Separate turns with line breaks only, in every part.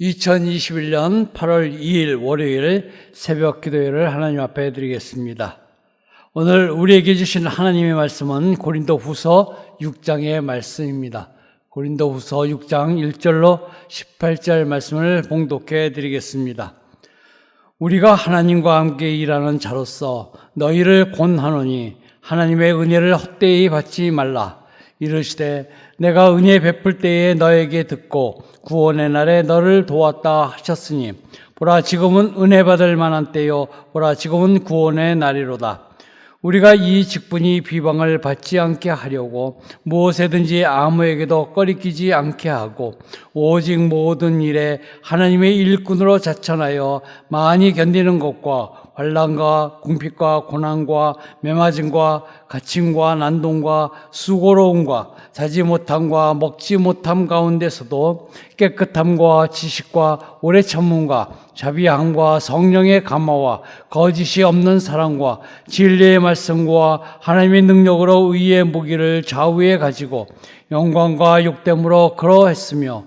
2021년 8월 2일 월요일 새벽 기도회를 하나님 앞에 드리겠습니다. 오늘 우리에게 주신 하나님의 말씀은 고린도 후서 6장의 말씀입니다. 고린도 후서 6장 1절로 18절 말씀을 봉독해 드리겠습니다. 우리가 하나님과 함께 일하는 자로서 너희를 권하노니 하나님의 은혜를 헛되이 받지 말라. 이르시되 내가 은혜 베풀 때에 너에게 듣고 구원의 날에 너를 도왔다 하셨으니 보라 지금은 은혜 받을 만한 때요 보라 지금은 구원의 날이로다. 우리가 이 직분이 비방을 받지 않게 하려고 무엇에든지 아무에게도 꺼리끼지 않게 하고 오직 모든 일에 하나님의 일꾼으로 자천하여 많이 견디는 것과 환난과 궁핍과 고난과 매맞음과 갇힘과 난동과 수고로움과 자지 못함과 먹지 못함 가운데서도 깨끗함과 지식과 오래 참음과 자비함과 성령의 감화와 거짓이 없는 사랑과 진리의 말씀과 하나님의 능력으로 의의 무기를 좌우에 가지고 영광과 욕됨으로 그러했으며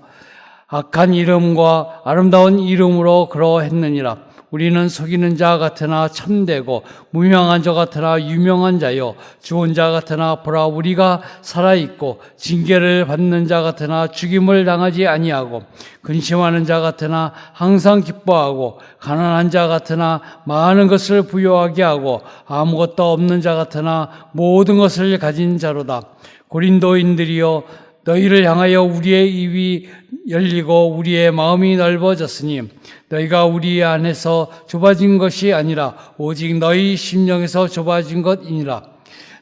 악한 이름과 아름다운 이름으로 그러했느니라. 우리는 속이는 자 같으나 참되고 무명한 자 같으나 유명한 자요 죽은 자 같으나 보라 우리가 살아있고 징계를 받는 자 같으나 죽임을 당하지 아니하고 근심하는 자 같으나 항상 기뻐하고 가난한 자 같으나 많은 것을 부요하게 하고 아무것도 없는 자 같으나 모든 것을 가진 자로다. 고린도인들이여 너희를 향하여 우리의 입이 열리고 우리의 마음이 넓어졌으니 너희가 우리 안에서 좁아진 것이 아니라 오직 너희 심령에서 좁아진 것이니라.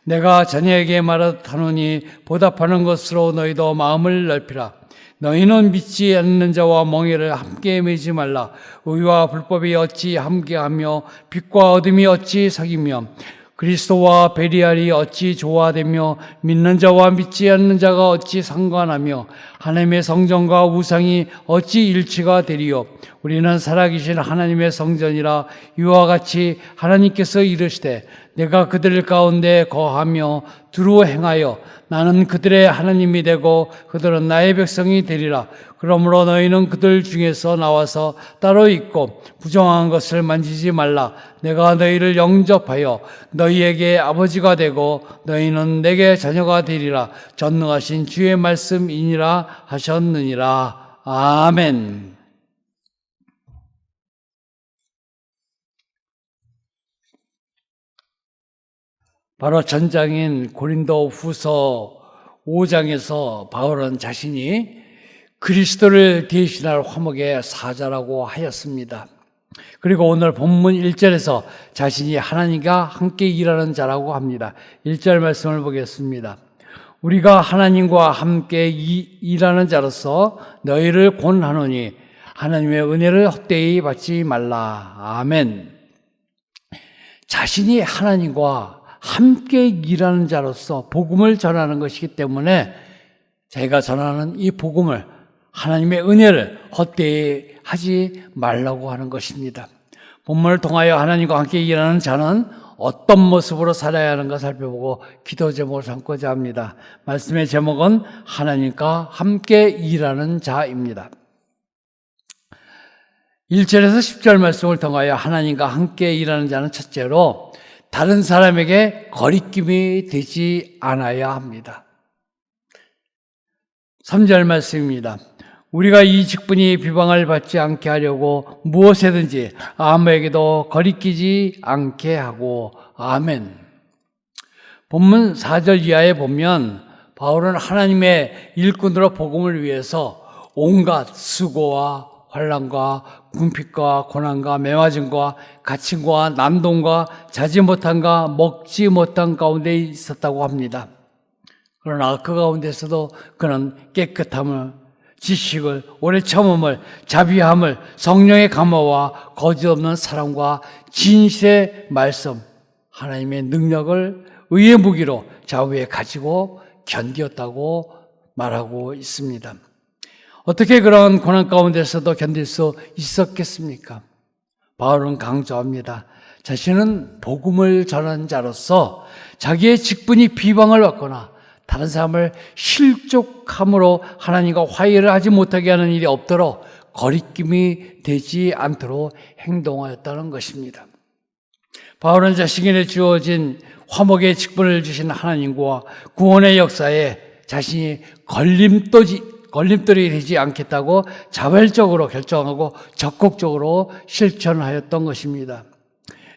내가 자녀에게 말하노니 보답하는 것으로 너희도 마음을 넓히라. 너희는 믿지 않는 자와 멍에를 함께 매지 말라. 의와 불법이 어찌 함께하며 빛과 어둠이 어찌 사귀며 그리스도와 베리알이 어찌 조화되며 믿는 자와 믿지 않는 자가 어찌 상관하며 하나님의 성전과 우상이 어찌 일치가 되리요. 우리는 살아계신 하나님의 성전이라. 이와 같이 하나님께서 이르시되 내가 그들 가운데 거하며 두루 행하여 나는 그들의 하나님이 되고 그들은 나의 백성이 되리라. 그러므로 너희는 그들 중에서 나와서 따로 있고 부정한 것을 만지지 말라. 내가 너희를 영접하여 너희에게 아버지가 되고 너희는 내게 자녀가 되리라. 전능하신 주의 말씀이니라 하셨느니라. 아멘. 바로 전장인 고린도 후서 5장에서 바울은 자신이 그리스도를 대신할 화목의 사자라고 하였습니다. 그리고 오늘 본문 1절에서 자신이 하나님과 함께 일하는 자라고 합니다. 1절 말씀을 보겠습니다. 우리가 하나님과 함께 일하는 자로서 너희를 권하노니 하나님의 은혜를 헛되이 받지 말라. 아멘. 자신이 하나님과 함께 일하는 자로서 복음을 전하는 것이기 때문에 제가 전하는 이 복음을 하나님의 은혜를 헛되이 하지 말라고 하는 것입니다. 본문을 통하여 하나님과 함께 일하는 자는 어떤 모습으로 살아야 하는가 살펴보고 기도 제목을 삼고자 합니다. 말씀의 제목은 하나님과 함께 일하는 자입니다. 1절에서 10절 말씀을 통하여 하나님과 함께 일하는 자는 첫째로 다른 사람에게 거리낌이 되지 않아야 합니다. 3절 말씀입니다. 우리가 이 직분이 비방을 받지 않게 하려고 무엇에든지 아무에게도 거리끼지 않게 하고 아멘. 본문 4절 이하에 보면 바울은 하나님의 일꾼으로 복음을 위해서 온갖 수고와 환난과 궁핍과 고난과 매맞음과 갇힘과 난동과 자지 못함과 먹지 못한 가운데 있었다고 합니다. 그러나 그 가운데서도 그는 깨끗함을 지식을, 오래 참음을, 자비함을, 성령의 감화와 거짓 없는 사랑과 진실의 말씀, 하나님의 능력을 의의 무기로 좌우에 가지고 견디었다고 말하고 있습니다. 어떻게 그런 고난 가운데서도 견딜 수 있었겠습니까? 바울은 강조합니다. 자신은 복음을 전하는 자로서 자기의 직분이 비방을 받거나 다른 사람을 실족함으로 하나님과 화해를 하지 못하게 하는 일이 없도록 거리낌이 되지 않도록 행동하였다는 것입니다. 바울은 자신에게 주어진 화목의 직분을 주신 하나님과 구원의 역사에 자신이 걸림돌이 되지 않겠다고 자발적으로 결정하고 적극적으로 실천하였던 것입니다.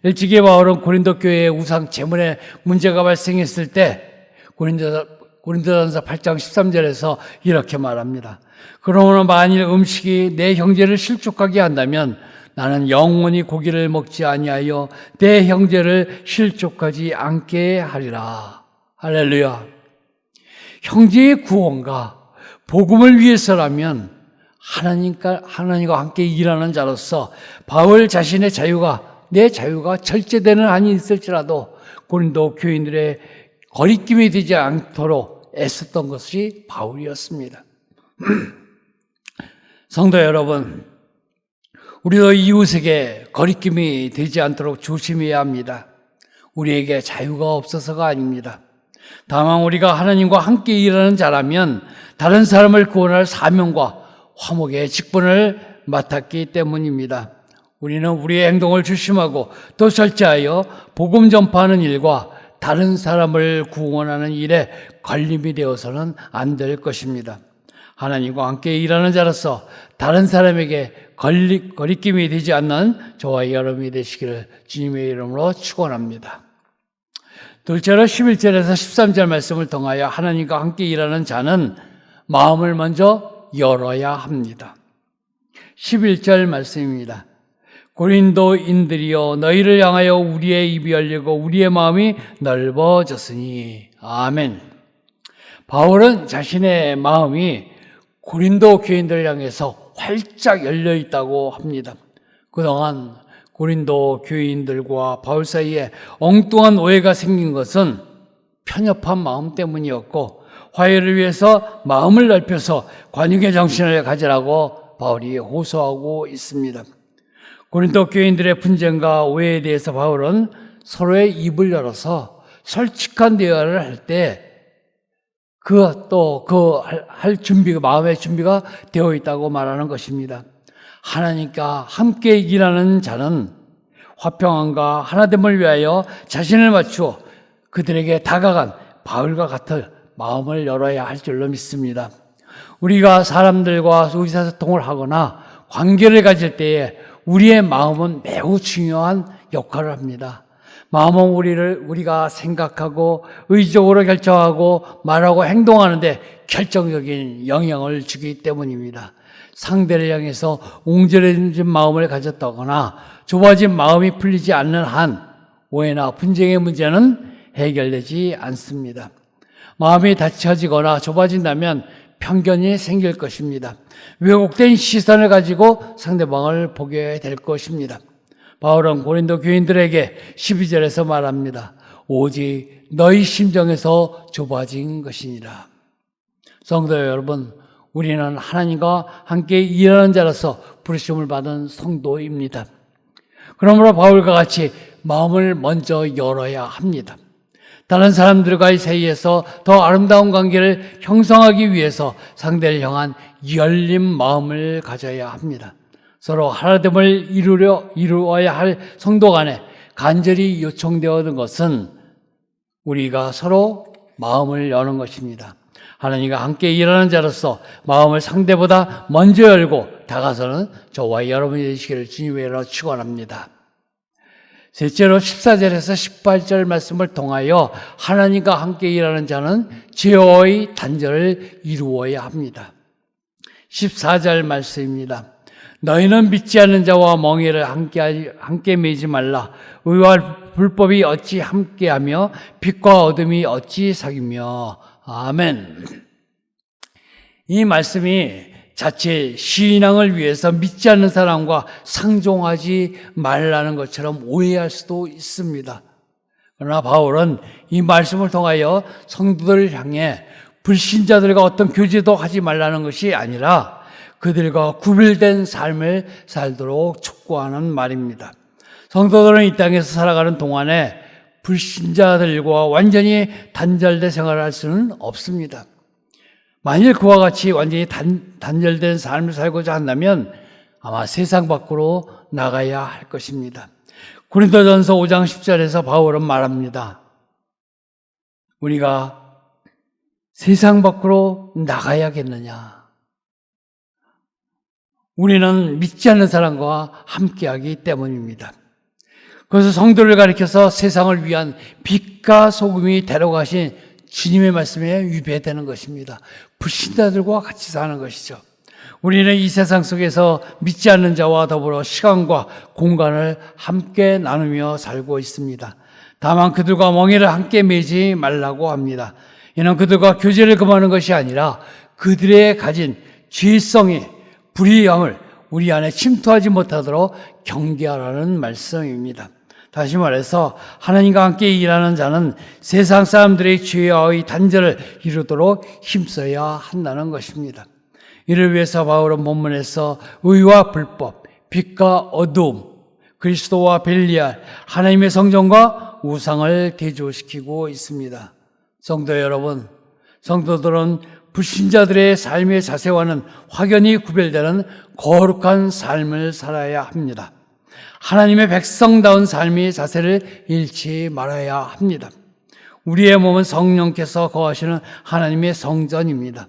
일찍이 바울은 고린도 교회의 우상 제물에 문제가 발생했을 때 고린도전서 8장 13절에서 이렇게 말합니다. 그러므로 만일 음식이 내 형제를 실족하게 한다면 나는 영원히 고기를 먹지 아니하여 내 형제를 실족하지 않게 하리라. 할렐루야. 형제의 구원과 복음을 위해서라면 하나님과 함께 일하는 자로서 바울 자신의 내 자유가 절제되는 한이 있을지라도 고린도 교인들의 거리낌이 되지 않도록 애썼던 것이 바울이었습니다. 성도 여러분, 우리도 이웃에게 거리낌이 되지 않도록 조심해야 합니다. 우리에게 자유가 없어서가 아닙니다. 다만 우리가 하나님과 함께 일하는 자라면 다른 사람을 구원할 사명과 화목의 직분을 맡았기 때문입니다. 우리는 우리의 행동을 조심하고 또 절제하여 복음 전파하는 일과 다른 사람을 구원하는 일에 걸림이 되어서는 안 될 것입니다. 하나님과 함께 일하는 자로서 다른 사람에게 거리낌이 되지 않는 저와 여러분이 되시기를 주님의 이름으로 축원합니다. 둘째로 11절에서 13절 말씀을 통하여 하나님과 함께 일하는 자는 마음을 먼저 열어야 합니다. 11절 말씀입니다. 고린도인들이여 너희를 향하여 우리의 입이 열리고 우리의 마음이 넓어졌으니. 아멘. 바울은 자신의 마음이 고린도 교인들을 향해서 활짝 열려 있다고 합니다. 그동안 고린도 교인들과 바울 사이에 엉뚱한 오해가 생긴 것은 편협한 마음 때문이었고 화해를 위해서 마음을 넓혀서 관용의 정신을 가지라고 바울이 호소하고 있습니다. 고린도 교인들의 분쟁과 오해에 대해서 바울은 서로의 입을 열어서 솔직한 대화를 할 때 마음의 준비가 되어 있다고 말하는 것입니다. 하나님과 함께 일하는 자는 화평함과 하나됨을 위하여 자신을 맞추어 그들에게 다가간 바울과 같은 마음을 열어야 할 줄로 믿습니다. 우리가 사람들과 의사소통을 하거나 관계를 가질 때에 우리의 마음은 매우 중요한 역할을 합니다. 마음은 우리가 생각하고 의지적으로 결정하고 말하고 행동하는데 결정적인 영향을 주기 때문입니다. 상대를 향해서 옹졸해진 마음을 가졌다거나 좁아진 마음이 풀리지 않는 한 오해나 분쟁의 문제는 해결되지 않습니다. 마음이 닫혀지거나 좁아진다면 편견이 생길 것입니다. 왜곡된 시선을 가지고 상대방을 보게 될 것입니다. 바울은 고린도 교인들에게 12절에서 말합니다. 오직 너희 심정에서 좁아진 것이니라. 성도 여러분, 우리는 하나님과 함께 일하는 자로서 부르심을 받은 성도입니다. 그러므로 바울과 같이 마음을 먼저 열어야 합니다. 다른 사람들과의 사이에서 더 아름다운 관계를 형성하기 위해서 상대를 향한 열린 마음을 가져야 합니다. 서로 하나됨을 이루어야 할 성도 간에 간절히 요청되어오는 것은 우리가 서로 마음을 여는 것입니다. 하나님과 함께 일하는 자로서 마음을 상대보다 먼저 열고 다가서는 저와 여러분이 되시기를 주님의 이름으로 축원합니다. 셋째로 14절에서 18절 말씀을 통하여 하나님과 함께 일하는 자는 죄와의 단절을 이루어야 합니다. 14절 말씀입니다. 너희는 믿지 않는 자와 멍에를 함께 매지 말라. 의와 불법이 어찌 함께하며 빛과 어둠이 어찌 사귀며. 아멘. 이 말씀이 자체 신앙을 위해서 믿지 않는 사람과 상종하지 말라는 것처럼 오해할 수도 있습니다. 그러나 바울은 이 말씀을 통하여 성도들을 향해 불신자들과 어떤 교제도 하지 말라는 것이 아니라 그들과 구별된 삶을 살도록 촉구하는 말입니다. 성도들은 이 땅에서 살아가는 동안에 불신자들과 완전히 단절된 생활을 할 수는 없습니다. 만일 그와 같이 완전히 단절된 삶을 살고자 한다면 아마 세상 밖으로 나가야 할 것입니다. 고린도전서 5장 10절에서 바울은 말합니다. 우리가 세상 밖으로 나가야겠느냐? 우리는 믿지 않는 사람과 함께하기 때문입니다. 그래서 성도를 가리켜서 세상을 위한 빛과 소금이 데려가신 주님의 말씀에 위배되는 것입니다. 불신자들과 같이 사는 것이죠. 우리는 이 세상 속에서 믿지 않는 자와 더불어 시간과 공간을 함께 나누며 살고 있습니다. 다만 그들과 멍에를 함께 매지 말라고 합니다. 이는 그들과 교제를 금하는 것이 아니라 그들의 가진 죄성의 불의함을 우리 안에 침투하지 못하도록 경계하라는 말씀입니다. 다시 말해서 하나님과 함께 일하는 자는 세상 사람들의 죄와의 단절을 이루도록 힘써야 한다는 것입니다. 이를 위해서 바울은 본문에서 의와 불법, 빛과 어두움, 그리스도와 벨리알, 하나님의 성전과 우상을 대조시키고 있습니다. 성도 여러분, 성도들은 불신자들의 삶의 자세와는 확연히 구별되는 거룩한 삶을 살아야 합니다. 하나님의 백성다운 삶의 자세를 잃지 말아야 합니다. 우리의 몸은 성령께서 거하시는 하나님의 성전입니다.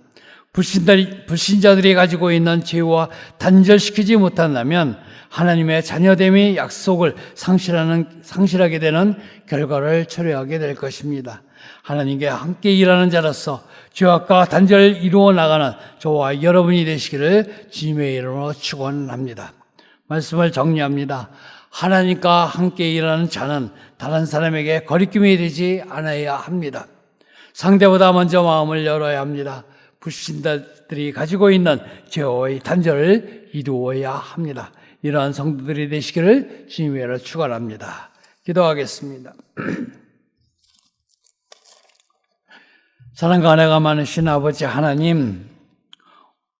불신자들이 가지고 있는 죄와 단절시키지 못한다면 하나님의 자녀됨의 약속을 상실하게 되는 결과를 초래하게 될 것입니다. 하나님께 함께 일하는 자로서 죄악과 단절을 이루어 나가는 저와 여러분이 되시기를 주님의 이름으로 축원합니다. 말씀을 정리합니다. 하나님과 함께 일하는 자는 다른 사람에게 거리낌이 되지 않아야 합니다. 상대보다 먼저 마음을 열어야 합니다. 불신자들이 가지고 있는 죄와의 단절을 이루어야 합니다. 이러한 성도들이 되시기를 주님의 이름으로 축원합니다. 기도하겠습니다. 사랑과 은혜가 많으신 아버지 하나님,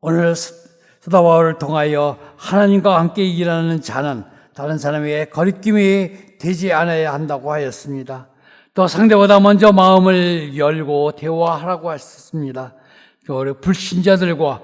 오늘 사도 바울을 통하여 하나님과 함께 일하는 자는 다른 사람에게 거리낌이 되지 않아야 한다고 하였습니다. 또 상대보다 먼저 마음을 열고 대화하라고 했습니다. 우리 불신자들과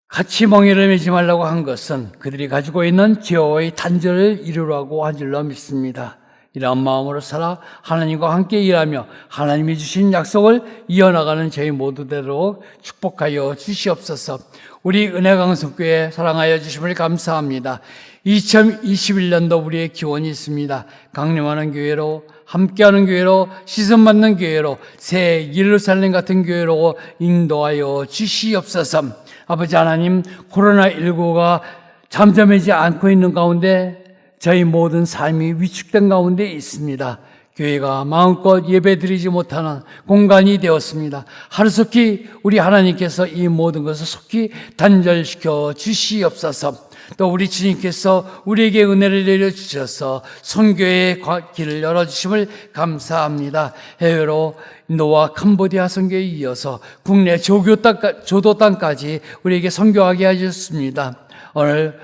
같이 멍에를 매지 말라고 한 것은 그들이 가지고 있는 죄와의 단절을 이루라고 한 줄로 믿습니다. 이러한 마음으로 살아 하나님과 함께 일하며 하나님이 주신 약속을 이어나가는 저희 모두 되도록 축복하여 주시옵소서. 우리 은혜강성교회 사랑하여 주심을 감사합니다. 2021년도 우리의 기원이 있습니다. 강림하는 교회로, 함께하는 교회로, 시선받는 교회로, 새 예루살렘 같은 교회로 인도하여 주시옵소서. 아버지 하나님, 코로나19가 잠잠하지 않고 있는 가운데 저희 모든 삶이 위축된 가운데 있습니다. 교회가 마음껏 예배드리지 못하는 공간이 되었습니다. 하루속히 우리 하나님께서 이 모든 것을 속히 단절시켜 주시옵소서. 또 우리 주님께서 우리에게 은혜를 내려주셔서 선교의 길을 열어주심을 감사합니다. 해외로 인도와 캄보디아 선교에 이어서 국내 조도 땅까지 우리에게 선교하게 하셨습니다. 오늘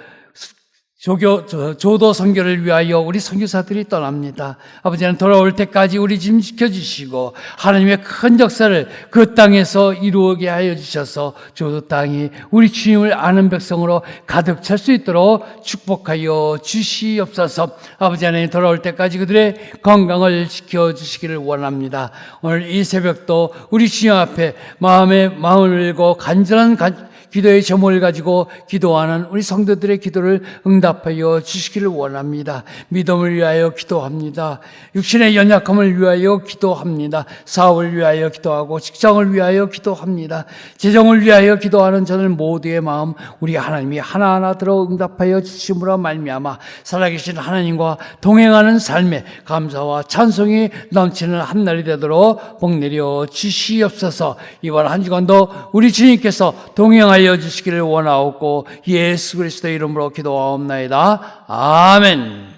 조도 선교를 위하여 우리 선교사들이 떠납니다. 아버지는 돌아올 때까지 우리 짐 지켜주시고 하나님의 큰 역사를 그 땅에서 이루게 하여 주셔서 조도 땅이 우리 주님을 아는 백성으로 가득 찰 수 있도록 축복하여 주시옵소서. 아버지 하나님, 돌아올 때까지 그들의 건강을 지켜주시기를 원합니다. 오늘 이 새벽도 우리 주님 앞에 마음을 열고 간절한 기도의 제목을 가지고 기도하는 우리 성도들의 기도를 응답하여 주시기를 원합니다. 믿음을 위하여 기도합니다. 육신의 연약함을 위하여 기도합니다. 사업을 위하여 기도하고 직장을 위하여 기도합니다. 재정을 위하여 기도하는 저들 모두의 마음 우리 하나님이 하나하나 들어 응답하여 주심으로 말미암아 살아계신 하나님과 동행하는 삶에 감사와 찬송이 넘치는 한날이 되도록 복 내려 주시옵소서. 이번 한 주간도 우리 주님께서 동행하여 주시기를 원하옵고 예수 그리스도의 이름으로 기도하옵나이다. 아멘.